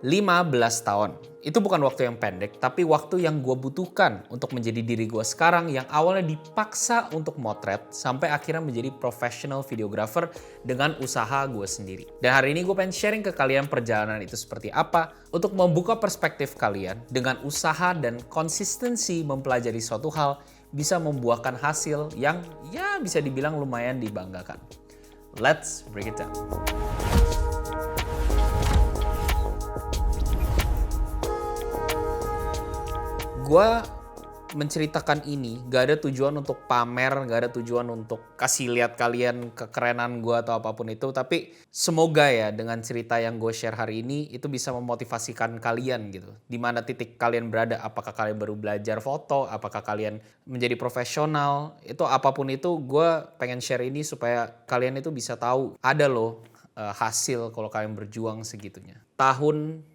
15 tahun. Itu bukan waktu yang pendek, tapi waktu yang gue butuhkan untuk menjadi diri gue sekarang yang awalnya dipaksa untuk motret sampai akhirnya menjadi professional videographer dengan usaha gue sendiri. Dan hari ini gue pengen sharing ke kalian perjalanan itu seperti apa untuk membuka perspektif kalian dengan usaha dan konsistensi mempelajari suatu hal bisa membuahkan hasil yang ya bisa dibilang lumayan dibanggakan. Let's break it down. Gue menceritakan ini gak ada tujuan untuk pamer, gak ada tujuan untuk kasih lihat kalian kekerenan gue atau apapun itu. Tapi semoga ya dengan cerita yang gue share hari ini itu bisa memotivasikan kalian gitu. Dimana titik kalian berada, apakah kalian baru belajar foto, apakah kalian menjadi profesional. Itu apapun itu gue pengen share ini supaya kalian itu bisa tahu ada loh hasil kalau kalian berjuang segitunya. Tahun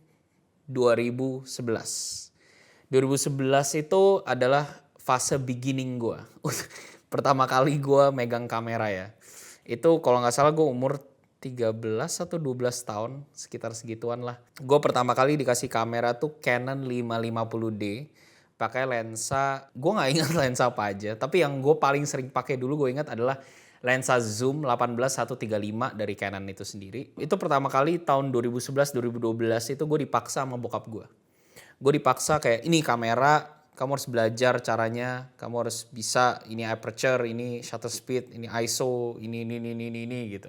2011. 2011 itu adalah fase beginning gue. Pertama kali gue megang kamera ya. Itu kalau nggak salah gue umur 13 atau 12 tahun, sekitar segituan lah. Gue pertama kali dikasih kamera tuh Canon 550D. Pakai lensa, gue nggak ingat lensa apa aja. Tapi yang gue paling sering pakai dulu gue ingat adalah lensa zoom 18-135 dari Canon itu sendiri. Itu pertama kali tahun 2011-2012 itu gue dipaksa sama bokap gue. Gue dipaksa kayak ini kamera, kamu harus belajar caranya, kamu harus bisa ini aperture, ini shutter speed, ini ISO, ini gitu.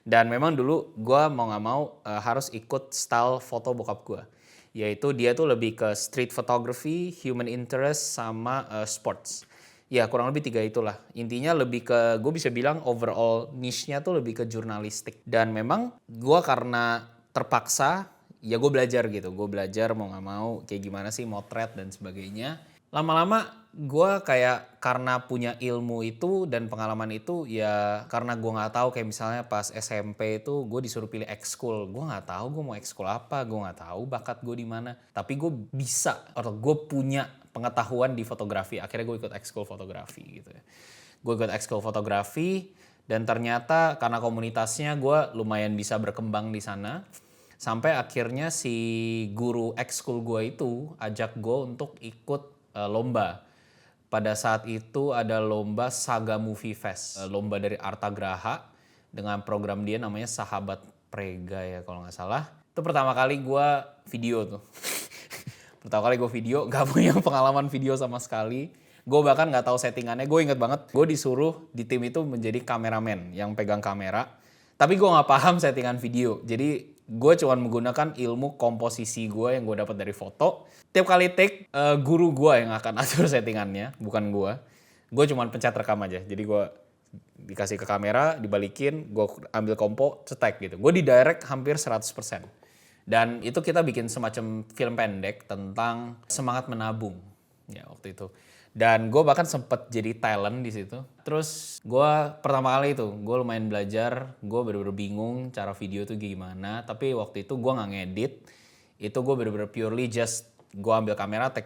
Dan memang dulu gue mau nggak mau harus ikut style foto bokap gue. Yaitu dia tuh lebih ke street photography, human interest, sama sports. Ya kurang lebih 3 itulah. Intinya lebih ke, gue bisa bilang overall niche-nya tuh lebih ke jurnalistik. Dan memang gue karena terpaksa, ya gue belajar gitu. Gue belajar mau gak mau kayak gimana sih motret dan sebagainya. Lama-lama gue kayak karena punya ilmu itu dan pengalaman itu ya karena gue gak tahu kayak misalnya pas SMP itu gue disuruh pilih ekskul. Gue gak tahu gue mau ekskul apa, gue gak tahu bakat gue di mana. Tapi gue bisa atau gue punya pengetahuan di fotografi. Akhirnya gue ikut ekskul fotografi gitu ya. Gue ikut ekskul fotografi dan ternyata karena komunitasnya gue lumayan bisa berkembang di sana. Sampai akhirnya si guru ekskul gue itu ajak gue untuk ikut lomba. Pada saat itu ada lomba Saga Movie Fest. Lomba dari Arta Graha dengan program dia namanya Sahabat Prega ya kalau nggak salah. Itu pertama kali gue video tuh. Pertama kali gue video, gak punya pengalaman video sama sekali. Gue bahkan gak tahu settingannya, gue inget banget. Gue disuruh di tim itu menjadi kameramen yang pegang kamera. Tapi gue gak paham settingan video. Jadi gue cuma menggunakan ilmu komposisi gue yang gue dapat dari foto. Tiap kali take, guru gue yang akan atur settingannya, bukan gue. Gue cuma pencet rekam aja. Jadi gue dikasih ke kamera, dibalikin, gue ambil kompo, cetek gitu. Gue didirect hampir 100%. Dan itu kita bikin semacam film pendek tentang semangat menabung ya waktu itu. Dan gue bahkan sempet jadi talent di situ. Terus gue pertama kali itu gue lumayan belajar, gue bener-bener bingung cara video tuh gimana. Tapi waktu itu gue nggak ngedit, itu gue bener-bener purely just gue ambil kamera tek,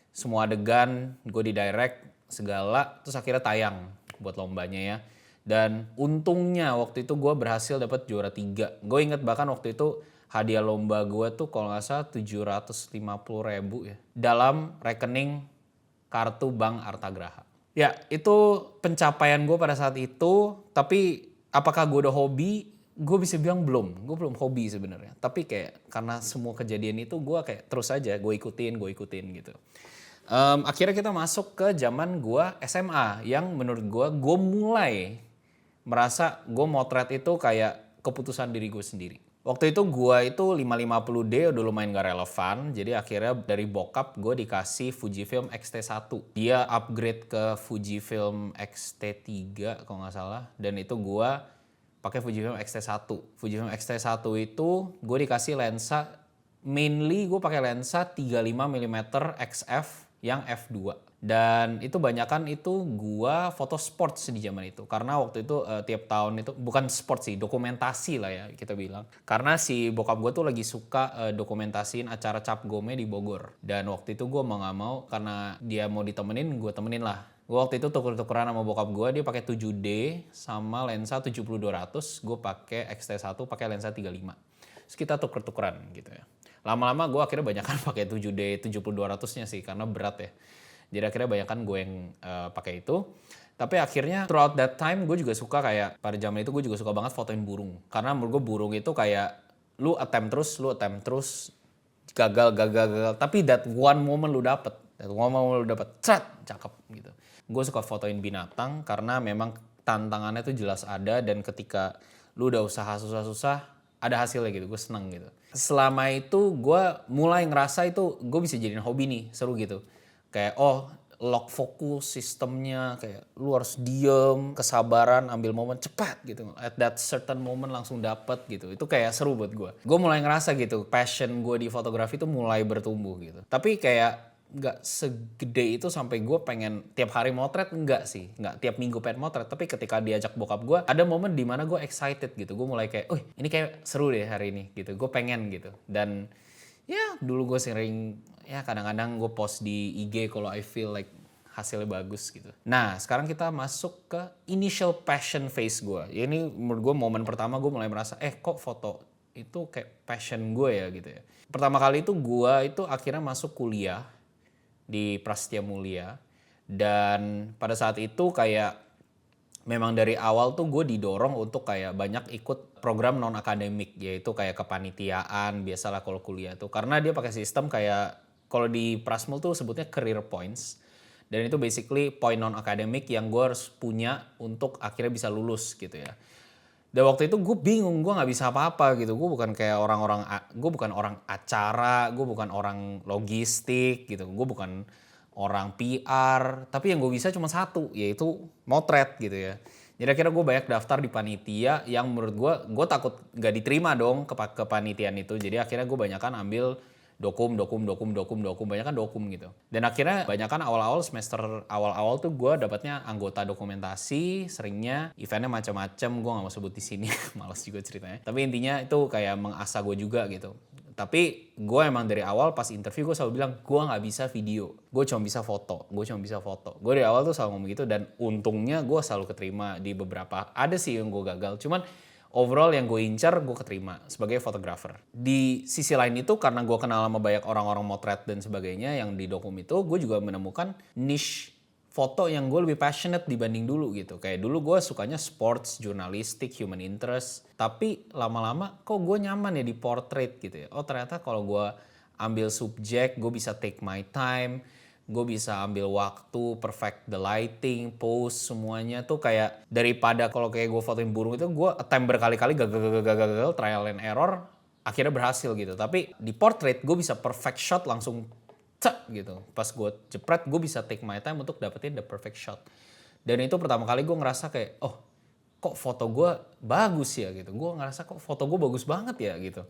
semua adegan gue di direct segala, terus akhirnya tayang buat lombanya ya. Dan untungnya waktu itu gue berhasil dapat juara 3. Gue inget bahkan waktu itu hadiah lomba gue tuh kalau nggak salah 750.000 ya. Dalam rekening kartu Bank Arta Graha. Ya itu pencapaian gue pada saat itu. Tapi apakah gue udah hobi? Gue bisa bilang belum. Gue belum hobi sebenarnya. Tapi kayak karena semua kejadian itu gue kayak terus aja gue ikutin gitu. Akhirnya kita masuk ke zaman gue SMA yang menurut gue mulai merasa gue motret itu kayak keputusan diri gue sendiri. Waktu itu gue itu 550D udah lumayan gak relevan. Jadi akhirnya dari bokap gue dikasih Fujifilm X-T1. Dia upgrade ke Fujifilm X-T3 kalau gak salah. Dan itu gue pakai Fujifilm X-T1. Fujifilm X-T1 itu gue dikasih lensa, mainly gue pakai lensa 35mm XF yang f2. Dan itu banyakan itu gua foto sports di zaman itu. Karena waktu itu tiap tahun itu, bukan sport sih, dokumentasi lah ya kita bilang. Karena si bokap gue tuh lagi suka dokumentasiin acara Cap Gome di Bogor. Dan waktu itu gue mau gak mau, karena dia mau ditemenin, gue temenin lah. Gue waktu itu tuker-tukeran sama bokap gue, dia pakai 7D sama lensa 70-200, gue pakai X-T1 pakai lensa 35. Terus kita tuker-tukeran gitu ya. Lama-lama gue akhirnya banyakan pakai 7D 70-200-nya sih karena berat ya. Jadi akhirnya banyakan gue yang pakai itu. Tapi akhirnya throughout that time gue juga suka kayak pada zaman itu gue juga suka banget fotoin burung. Karena menurut gue burung itu kayak lu attempt terus, gagal. Tapi that one moment lu dapet, cakep gitu. Gue suka fotoin binatang karena memang tantangannya tuh jelas ada dan ketika lu udah usaha susah-susah ada hasilnya gitu, gue seneng gitu. Selama itu gue mulai ngerasa itu gue bisa jadiin hobi nih, seru gitu. Kayak lock fokus sistemnya, kayak lu harus diem, kesabaran, ambil momen cepat gitu. At that certain moment langsung dapet gitu. Itu kayak seru buat gue. Gue mulai ngerasa gitu, passion gue di fotografi itu mulai bertumbuh gitu. Tapi kayak nggak segede itu sampai gue pengen tiap hari motret, enggak sih. Nggak tiap minggu pengen motret. Tapi ketika diajak bokap gue, ada momen dimana gue excited gitu. Gue mulai kayak, ini kayak seru deh hari ini gitu. Gue pengen gitu. Dan ya dulu gue sering ya kadang-kadang gue post di IG kalau I feel like hasilnya bagus gitu. Nah sekarang kita masuk ke initial passion phase gue. Ya ini menurut gue momen pertama gue mulai merasa kok foto itu kayak passion gue ya gitu ya. Pertama kali itu gue itu akhirnya masuk kuliah di Prasetya Mulia. Dan pada saat itu kayak memang dari awal tuh gue didorong untuk kayak banyak ikut program non akademik, yaitu kayak kepanitiaan biasalah kalau kuliah tuh, karena dia pakai sistem kayak kalau di Prasmul tuh sebutnya career points, dan itu basically point non akademik yang gue harus punya untuk akhirnya bisa lulus gitu ya. Dan waktu itu gue bingung, gue nggak bisa apa-apa gitu. Gue bukan kayak gue bukan orang acara, gue bukan orang logistik gitu, gue bukan orang PR, tapi yang gue bisa cuma satu, yaitu motret gitu ya. Jadi akhirnya gue banyak daftar di panitia yang menurut gue takut gak diterima dong ke panitiaan itu. Jadi akhirnya gue banyakan ambil dokum, banyakan dokum gitu. Dan akhirnya banyakan awal-awal semester awal-awal tuh gue dapatnya anggota dokumentasi, seringnya eventnya macam-macam, gue nggak mau sebut di sini, malas juga ceritanya. Tapi intinya itu kayak mengasah gue juga gitu. Tapi gue emang dari awal pas interview gue selalu bilang gue nggak bisa video, gue cuma bisa foto. Gue dari awal tuh selalu ngomong gitu dan untungnya gue selalu keterima di beberapa. Ada sih yang gue gagal, cuman overall yang gue incar gue keterima sebagai fotografer. Di sisi lain itu karena gue kenal sama banyak orang-orang motret dan sebagainya yang di dokum itu, gue juga menemukan niche foto yang gue lebih passionate dibanding dulu gitu. Kayak dulu gue sukanya sports, jurnalistik, human interest. Tapi lama-lama kok gue nyaman ya di portrait gitu ya. Ternyata kalau gue ambil subjek, gue bisa take my time. Gue bisa ambil waktu, perfect the lighting, pose, semuanya tuh kayak daripada kalau kayak gue fotoin burung itu gue attempt berkali-kali gagal, trial and error, akhirnya berhasil gitu. Tapi di portrait gue bisa perfect shot langsung gitu. Pas gue jepret gue bisa take my time untuk dapetin the perfect shot. Dan itu pertama kali gue ngerasa kayak kok foto gue bagus ya gitu. Gue ngerasa kok foto gue bagus banget ya gitu.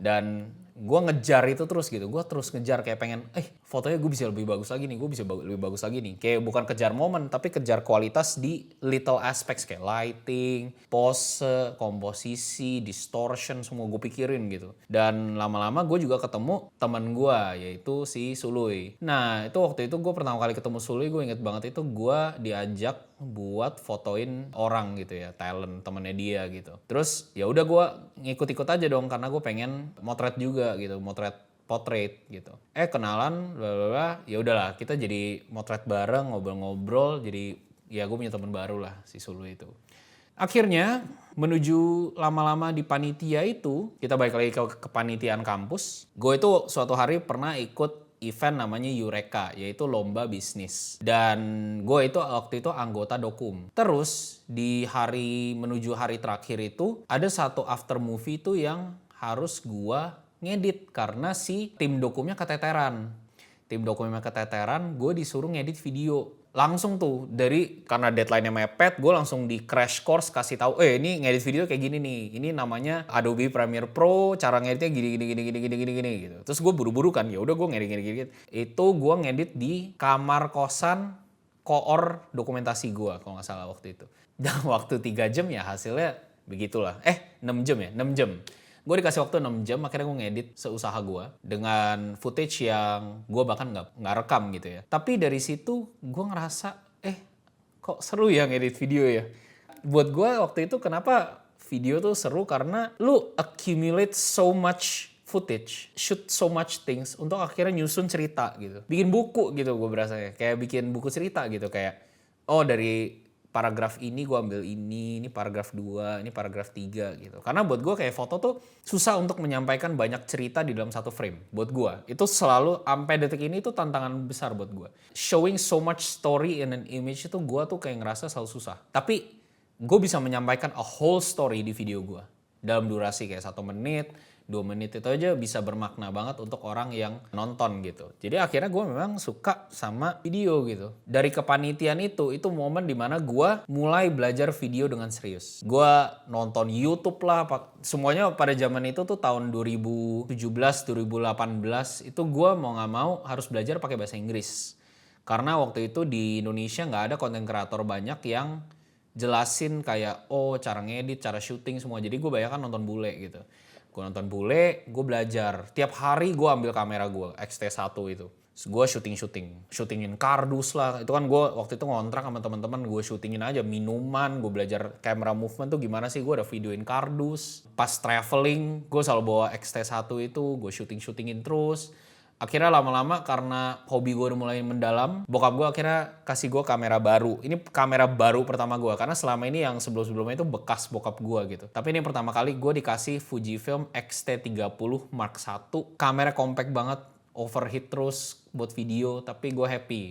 Dan gue ngejar itu terus gitu. Gue terus ngejar kayak pengen fotonya gue bisa lebih bagus lagi nih. Gue bisa lebih bagus lagi nih. Kayak bukan kejar momen tapi kejar kualitas di little aspects kayak lighting, pose, komposisi, distortion, semua gue pikirin gitu. Dan lama-lama gue juga ketemu teman gue yaitu si Suluy. Nah itu waktu itu gue pertama kali ketemu Suluy, gue inget banget itu gue diajak buat fotoin orang gitu ya, talent temennya dia gitu. Terus ya udah gue ngikut-ikut aja dong karena gue pengen motret juga gitu, motret portrait gitu. Kenalan, blablabla, ya udahlah kita jadi motret bareng, ngobrol-ngobrol, jadi ya gue punya teman baru lah si Sulu itu. Akhirnya menuju lama-lama di panitia itu, kita balik lagi ke panitiaan kampus. Gue itu suatu hari pernah ikut event namanya Eureka, yaitu lomba bisnis. Dan gue itu waktu itu anggota dokum. Terus di hari menuju hari terakhir itu ada satu after movie itu yang harus gue ngedit karena si tim dokumnya keteteran. Gue disuruh ngedit video. Langsung tuh karena deadline-nya mepet, gue langsung di crash course kasih tahu, ini ngedit video kayak gini nih. Ini namanya Adobe Premiere Pro, cara ngeditnya gini gitu. Terus gue buru-buru kan, ya udah gue ngedit. Itu gue ngedit di kamar kosan koor dokumentasi gue kalau nggak salah waktu itu. Dan waktu 3 jam ya hasilnya begitulah. 6 jam ya, 6 jam. Gue dikasih waktu 6 jam, akhirnya gue ngedit seusaha gue dengan footage yang gue bahkan nggak rekam gitu ya. Tapi dari situ gue ngerasa, kok seru ya ngedit video ya. Buat gue waktu itu kenapa video tuh seru karena lu accumulate so much footage, shoot so much things untuk akhirnya nyusun cerita gitu. Bikin buku gitu gue berasanya. Kayak bikin buku cerita gitu. Kayak, oh dari paragraf ini gue ambil ini paragraf 2, ini paragraf 3 gitu. Karena buat gue kayak foto tuh susah untuk menyampaikan banyak cerita di dalam satu frame. Buat gue, itu selalu sampai detik ini tuh tantangan besar buat gue. Showing so much story in an image itu gue tuh kayak ngerasa selalu susah. Tapi gue bisa menyampaikan a whole story di video gue. Dalam durasi kayak 1 menit, 2 menit itu aja bisa bermakna banget untuk orang yang nonton gitu. Jadi akhirnya gue memang suka sama video gitu. Dari kepanitiaan itu momen dimana gue mulai belajar video dengan serius. Gue nonton YouTube lah, semuanya pada zaman itu tuh tahun 2017, 2018 itu gue mau gak mau harus belajar pakai bahasa Inggris. Karena waktu itu di Indonesia gak ada konten kreator banyak yang jelasin kayak cara ngedit, cara syuting semua. Jadi gue bayangkan nonton bule gitu. Gue nonton bule, gue belajar. Tiap hari gue ambil kamera gue, X-T1 itu. Gue syutingin kardus lah. Itu kan gue waktu itu ngontrak sama teman-teman, gue syutingin aja minuman, gue belajar camera movement tuh gimana sih. Gue udah videoin kardus. Pas traveling, gue selalu bawa X-T1 itu, gue syutingin terus. Akhirnya lama-lama karena hobi gue udah mulai mendalam, bokap gue akhirnya kasih gue kamera baru. Ini kamera baru pertama gue, karena selama ini yang sebelum-sebelumnya itu bekas bokap gue gitu. Tapi ini pertama kali gue dikasih Fujifilm X-T30 Mark I. Kamera compact banget, overheat terus buat video, tapi gue happy.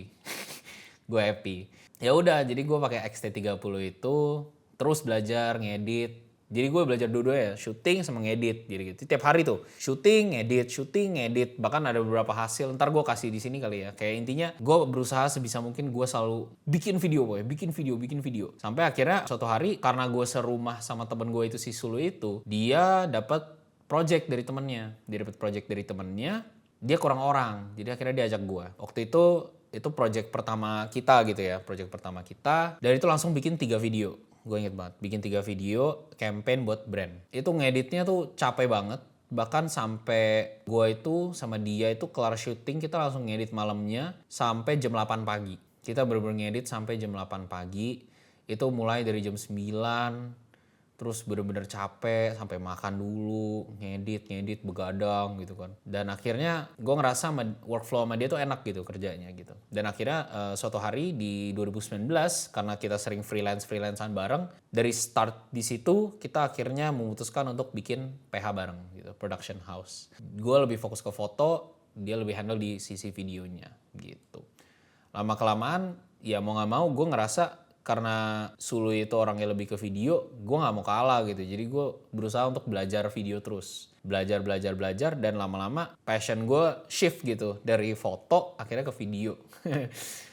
Gue happy. Ya udah, jadi gue pakai X-T30 itu, terus belajar ngedit. Jadi gue belajar dua-duanya, syuting sama ngedit gitu. Tiap hari tuh, syuting, ngedit. Bahkan ada beberapa hasil, ntar gue kasih di sini kali ya. Kayak intinya gue berusaha sebisa mungkin gue selalu bikin video. Sampai akhirnya suatu hari karena gue serumah sama temen gue itu si Sulu itu, dia dapat project dari temennya. Dia kurang orang, jadi akhirnya dia ajak gue. Waktu itu project pertama kita gitu ya, dan itu langsung bikin 3 video. Gue inget banget, bikin 3 video campaign buat brand. Itu ngeditnya tuh capek banget. Bahkan sampai gue itu sama dia itu kelar syuting, kita langsung ngedit malamnya sampai jam 8 pagi. Kita bener-bener ngedit sampai jam 8 pagi. Itu mulai dari jam 9, terus bener-bener capek sampai makan dulu, ngedit, begadang gitu kan. Dan akhirnya gue ngerasa workflow sama dia tuh enak gitu kerjanya gitu. Dan akhirnya suatu hari di 2019 karena kita sering freelancean bareng, dari start di situ kita akhirnya memutuskan untuk bikin PH bareng gitu, production house. Gue lebih fokus ke foto, dia lebih handle di sisi videonya gitu. Lama-kelamaan ya mau gak mau gue ngerasa karena Sulu itu orangnya lebih ke video, gue gak mau kalah gitu. Jadi gue berusaha untuk belajar video terus. Belajar, dan lama-lama passion gue shift gitu. Dari foto akhirnya ke video.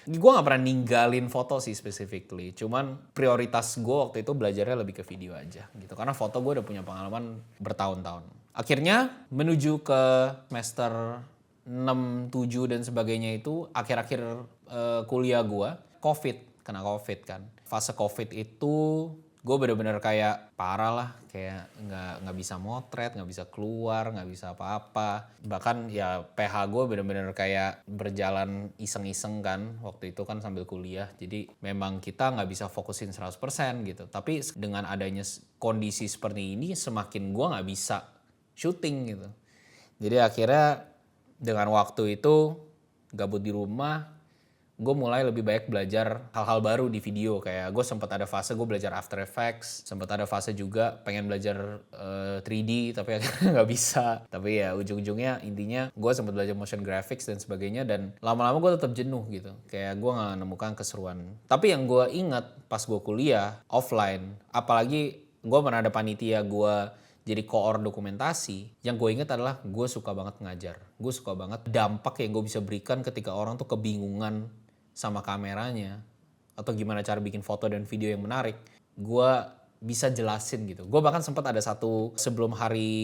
Gue gak pernah ninggalin foto sih specifically. Cuman prioritas gue waktu itu belajarnya lebih ke video aja gitu. Karena foto gue udah punya pengalaman bertahun-tahun. Akhirnya menuju ke semester 6, 7 dan sebagainya itu, akhir-akhir kuliah gue, kena COVID kan. Fase COVID itu gue bener-bener kayak parah lah, kayak nggak bisa motret, nggak bisa keluar, nggak bisa apa-apa. Bahkan ya PH gue bener-bener kayak berjalan iseng-iseng kan, waktu itu kan sambil kuliah. Jadi memang kita nggak bisa fokusin 100% gitu. Tapi dengan adanya kondisi seperti ini, semakin gue nggak bisa syuting gitu. Jadi akhirnya dengan waktu itu gabut di rumah, gue mulai lebih banyak belajar hal-hal baru di video. Kayak gue sempat ada fase gue belajar After Effects, sempat ada fase juga pengen belajar 3D tapi akhirnya nggak bisa. Tapi ya ujung-ujungnya intinya gue sempat belajar motion graphics dan sebagainya, dan lama-lama gue tetap jenuh gitu. Kayak gue nggak nemukan keseruan. Tapi yang gue ingat pas gue kuliah offline, apalagi gue pernah ada panitia gue jadi koor dokumentasi, yang gue ingat adalah gue suka banget ngajar. Gue suka banget dampak yang gue bisa berikan ketika orang tuh kebingungan sama kameranya atau gimana cara bikin foto dan video yang menarik. Gue bisa jelasin gitu. Gue bahkan sempat ada satu sebelum hari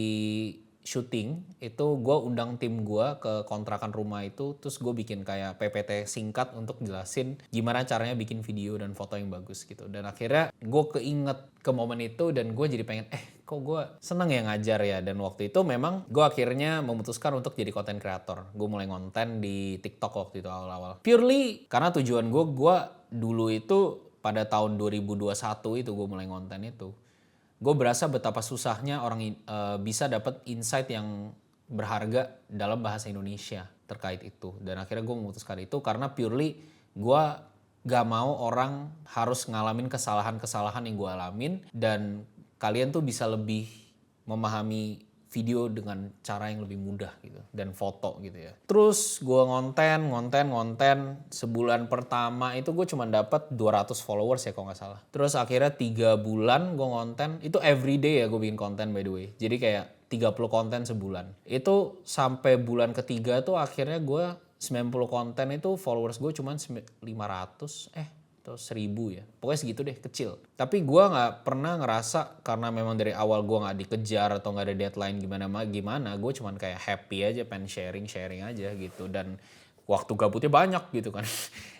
syuting itu gue undang tim gue ke kontrakan rumah itu, terus gue bikin kayak PPT singkat untuk jelasin gimana caranya bikin video dan foto yang bagus gitu. Dan akhirnya gue keinget ke momen itu dan gue jadi pengen kok gue seneng ya ngajar ya. Dan waktu itu memang gue akhirnya memutuskan untuk jadi content creator. Gue mulai konten di TikTok waktu itu awal-awal. Purely karena tujuan gue dulu itu pada tahun 2021 itu gue mulai konten itu gue berasa betapa susahnya orang bisa dapat insight yang berharga dalam bahasa Indonesia terkait itu. Dan akhirnya gue memutuskan itu karena purely gue gak mau orang harus ngalamin kesalahan-kesalahan yang gue alamin, dan kalian tuh bisa lebih memahami video dengan cara yang lebih mudah gitu, dan foto gitu ya. Terus gue ngonten. Sebulan pertama itu gue cuma dapat 200 followers ya kalau nggak salah. Terus akhirnya 3 bulan gue ngonten, itu everyday ya gue bikin konten by the way. Jadi kayak 30 konten sebulan. Itu sampai bulan ketiga tuh akhirnya gue 90 konten itu followers gue cuma 500 atau 1000 ya. Pokoknya segitu deh, kecil. Tapi gue gak pernah ngerasa karena memang dari awal gue gak dikejar atau gak ada deadline gimana. Gue cuman kayak happy aja, pengen sharing aja gitu. Dan waktu gabutnya banyak gitu kan.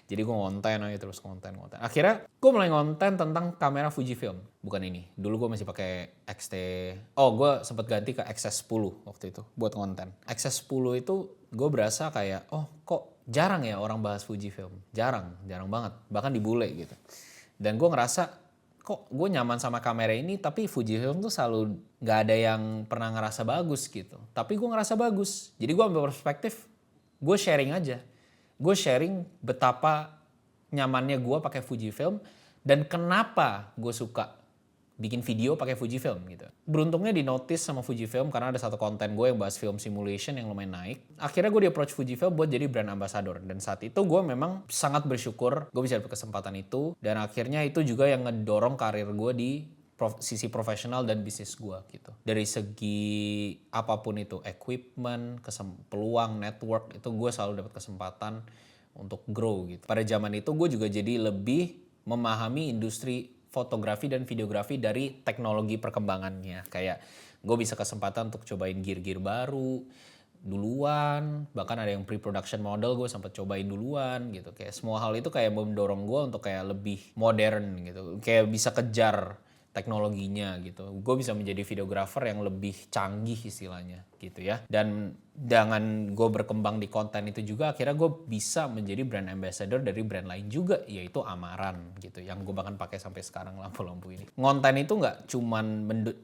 Jadi gue ngonten aja terus konten. Akhirnya gue mulai ngonten tentang kamera Fujifilm. Bukan ini. Dulu gue masih pakai XT. Oh, gue sempat ganti ke XS10 waktu itu buat konten. XS10 itu gue berasa kayak, oh kok jarang ya orang bahas Fujifilm. Jarang banget. Bahkan di bule gitu. Dan gue ngerasa kok gue nyaman sama kamera ini, tapi Fujifilm tuh selalu gak ada yang pernah ngerasa bagus gitu. Tapi gue ngerasa bagus. Jadi gue ambil perspektif, gue sharing aja. Gue sharing betapa nyamannya gue pakai Fujifilm dan kenapa gue suka bikin video pakai Fujifilm gitu. Beruntungnya di notice sama Fujifilm karena ada satu konten gue yang bahas film simulation yang lumayan naik. Akhirnya gue di approach Fujifilm buat jadi brand ambassador. Dan saat itu gue memang sangat bersyukur gue bisa dapat kesempatan itu. Dan akhirnya itu juga yang ngedorong karir gue di sisi profesional dan bisnis gue gitu. Dari segi apapun itu, equipment, peluang, network, itu gue selalu dapat kesempatan untuk grow gitu. Pada zaman itu gue juga jadi lebih memahami industri fotografi dan videografi dari teknologi perkembangannya. Kayak gue bisa kesempatan untuk cobain gear-gear baru duluan, bahkan ada yang pre-production model gue sempat cobain duluan gitu. Kayak semua hal itu kayak mendorong gue untuk kayak lebih modern gitu. Kayak bisa kejar teknologinya gitu. Gue bisa menjadi videographer yang lebih canggih istilahnya gitu ya. Dan dengan gue berkembang di konten itu juga akhirnya gue bisa menjadi brand ambassador dari brand lain juga, yaitu Amaran gitu, yang gue bahkan pakai sampai sekarang lampu-lampu ini. Ngonten itu nggak cuman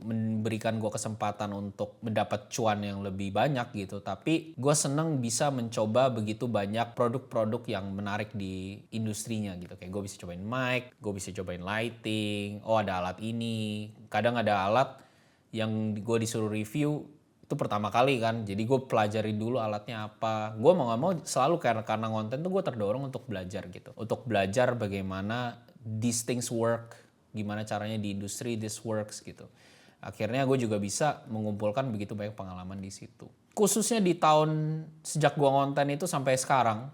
memberikan gue kesempatan untuk mendapat cuan yang lebih banyak gitu, tapi gue seneng bisa mencoba begitu banyak produk-produk yang menarik di industrinya gitu. Kayak gue bisa cobain mic, gue bisa cobain lighting, oh ada alat ini, kadang ada alat yang gue disuruh review itu pertama kali kan, jadi gue pelajari dulu alatnya apa. Gue mau gak mau selalu karena konten tuh gue terdorong untuk belajar gitu, untuk belajar bagaimana these things work, gimana caranya di industri this works gitu. Akhirnya gue juga bisa mengumpulkan begitu banyak pengalaman di situ. Khususnya di tahun sejak gue konten itu sampai sekarang,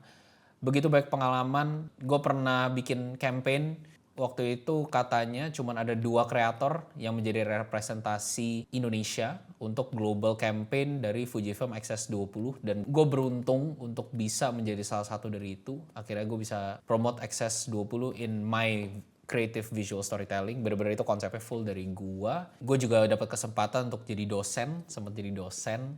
begitu banyak pengalaman. Gue pernah bikin campaign. Waktu itu katanya cuma ada 2 kreator yang menjadi representasi Indonesia untuk global campaign dari Fujifilm XS20, dan gue beruntung untuk bisa menjadi salah satu dari itu. Akhirnya gue bisa promote XS20 in my creative visual storytelling. Bener-bener itu konsepnya full dari gua. Gue juga dapat kesempatan untuk jadi dosen, sempat jadi dosen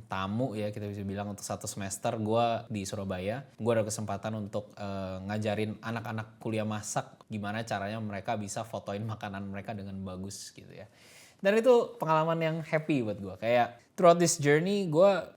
tamu ya kita bisa bilang untuk 1 semester gua di Surabaya. Gue ada kesempatan untuk ngajarin anak-anak kuliah masak gimana caranya mereka bisa fotoin makanan mereka dengan bagus gitu ya. Dan itu pengalaman yang happy buat gue. Kayak throughout this journey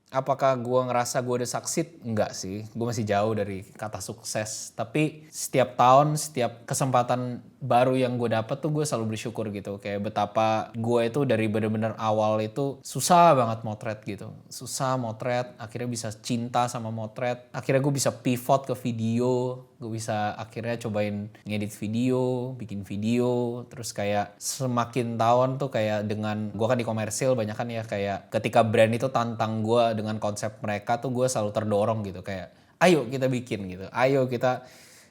apakah gue ngerasa gue udah succeed? Enggak sih, gue masih jauh dari kata sukses. Tapi setiap tahun, setiap kesempatan baru yang gue dapet tuh gue selalu bersyukur gitu. Kayak betapa gue itu dari bener-bener awal itu susah banget motret gitu. Susah motret, akhirnya bisa cinta sama motret. Akhirnya gue bisa pivot ke video. Gue bisa akhirnya cobain ngedit video, bikin video. Terus kayak semakin tahun tuh kayak dengan, gue kan di komersil banyak kan ya, kayak ketika brand itu tantang gue dengan konsep mereka tuh gue selalu terdorong gitu. Kayak ayo kita bikin gitu, ayo kita.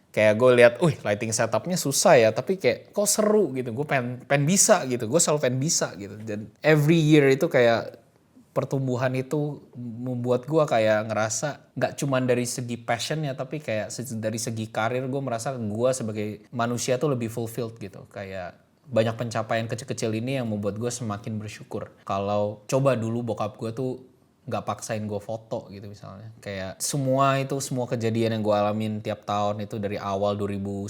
Kayak gue lihat, lighting setupnya susah ya, tapi kayak kok seru gitu. Gue pengen bisa gitu, gue selalu pengen bisa gitu. Dan every year itu kayak pertumbuhan itu membuat gue kayak ngerasa gak cuman dari segi passionnya, tapi kayak dari segi karir gue merasa gue sebagai manusia tuh lebih fulfilled gitu. Kayak banyak pencapaian kecil-kecil ini yang membuat gue semakin bersyukur. Kalau coba dulu bokap gue tuh nggak paksain gue foto gitu misalnya. Kayak semua kejadian yang gue alamin tiap tahun itu dari awal 2011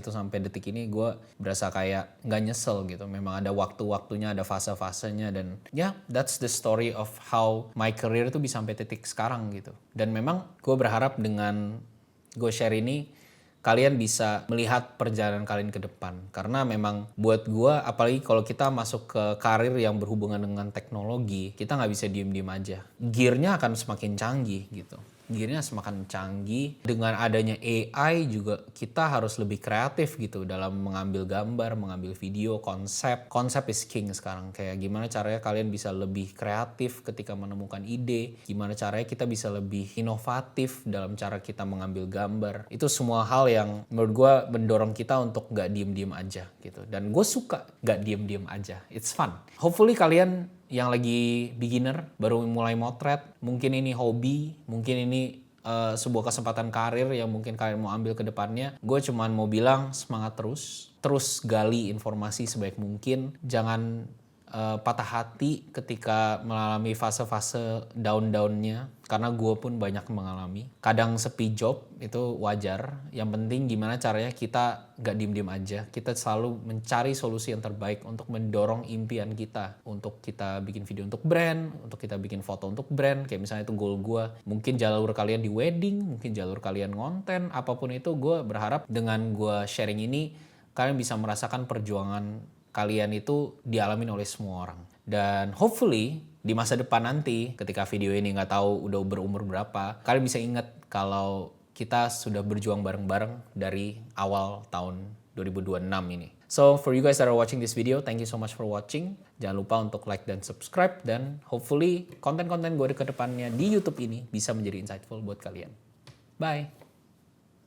itu sampai detik ini gue berasa kayak nggak nyesel gitu. Memang ada waktu-waktunya, ada fase-fasenya dan ya that's the story of how my career itu bisa sampai titik sekarang gitu. Dan memang gue berharap dengan gue share ini kalian bisa melihat perjalanan kalian ke depan. Karena memang buat gua, apalagi kalau kita masuk ke karir yang berhubungan dengan teknologi, kita nggak bisa diem-diem aja. Gearnya akan semakin canggih gitu. Gearnya semakin canggih. Dengan adanya AI juga kita harus lebih kreatif gitu dalam mengambil gambar, mengambil video, konsep. Konsep is king sekarang. Kayak gimana caranya kalian bisa lebih kreatif ketika menemukan ide. Gimana caranya kita bisa lebih inovatif dalam cara kita mengambil gambar. Itu semua hal yang menurut gue mendorong kita untuk gak diem-diem aja gitu. Dan gue suka gak diem-diem aja. It's fun. Hopefully kalian yang lagi beginner, baru mulai motret, mungkin ini hobi, mungkin ini sebuah kesempatan karir yang mungkin kalian mau ambil ke depannya. Gue cuman mau bilang semangat terus gali informasi sebaik mungkin, jangan patah hati ketika mengalami fase-fase down-downnya, karena gue pun banyak mengalami. Kadang sepi job itu wajar, yang penting gimana caranya kita gak diem-diem aja, kita selalu mencari solusi yang terbaik untuk mendorong impian kita, untuk kita bikin video untuk brand, untuk kita bikin foto untuk brand, kayak misalnya itu goal gue. Mungkin jalur kalian di wedding, mungkin jalur kalian konten, apapun itu, gue berharap dengan gue sharing ini kalian bisa merasakan perjuangan kalian itu dialamin oleh semua orang. Dan hopefully di masa depan nanti ketika video ini nggak tahu udah berumur berapa, kalian bisa ingat kalau kita sudah berjuang bareng-bareng dari awal tahun 2026 ini. So for you guys that are watching this video, thank you so much for watching. Jangan lupa untuk like dan subscribe, dan hopefully konten-konten gue ke depannya di YouTube ini bisa menjadi insightful buat kalian. Bye!